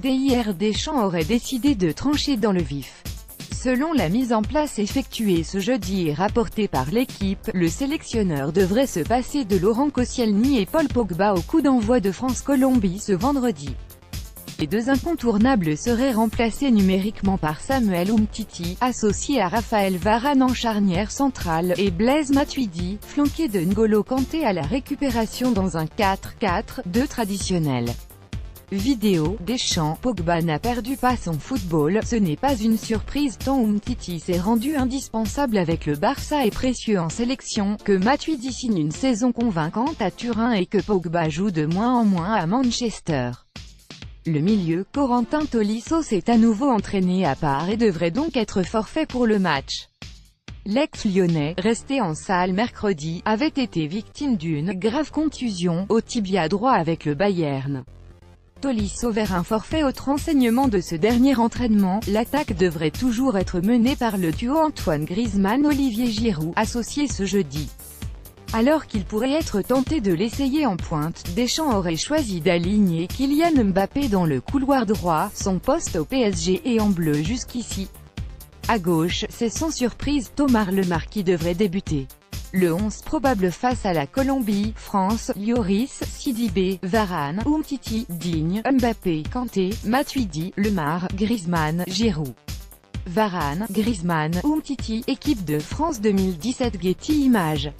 Dès hier, Deschamps aurait décidé de trancher dans le vif. Selon la mise en place effectuée ce jeudi et rapportée par l'équipe, le sélectionneur devrait se passer de Laurent Koscielny et Paul Pogba au coup d'envoi de France-Colombie ce vendredi. Les deux incontournables seraient remplacés numériquement par Samuel Umtiti, associé à Raphaël Varane en charnière centrale, et Blaise Matuidi, flanqué de N'Golo Kanté à la récupération dans un 4-4-2 traditionnel. Vidéo, Deschamps, Pogba n'a perdu pas son football, ce n'est pas une surprise tant Umtiti s'est rendu indispensable avec le Barça et précieux en sélection, que Matuidi signe une saison convaincante à Turin et que Pogba joue de moins en moins à Manchester. Le milieu, Corentin Tolisso s'est à nouveau entraîné à part et devrait donc être forfait pour le match. L'ex-lyonnais, resté en salle mercredi, avait été victime d'une grave contusion au tibia droit avec le Bayern. Tolisso vers un forfait. Autre renseignement de ce dernier entraînement, l'attaque devrait toujours être menée par le duo Antoine Griezmann-Olivier Giroud, associé ce jeudi. Alors qu'il pourrait être tenté de l'essayer en pointe, Deschamps aurait choisi d'aligner Kylian Mbappé dans le couloir droit, son poste au PSG est en bleu jusqu'ici. À gauche, c'est sans surprise, Thomas Lemar qui devrait débuter. Le 11 probable face à la Colombie, France, Lloris, Sidibé, Varane, Umtiti, Digne, Mbappé, Kanté, Matuidi, Lemar, Griezmann, Giroud. Varane, Griezmann, Umtiti, équipe de France 2017. Getty Images.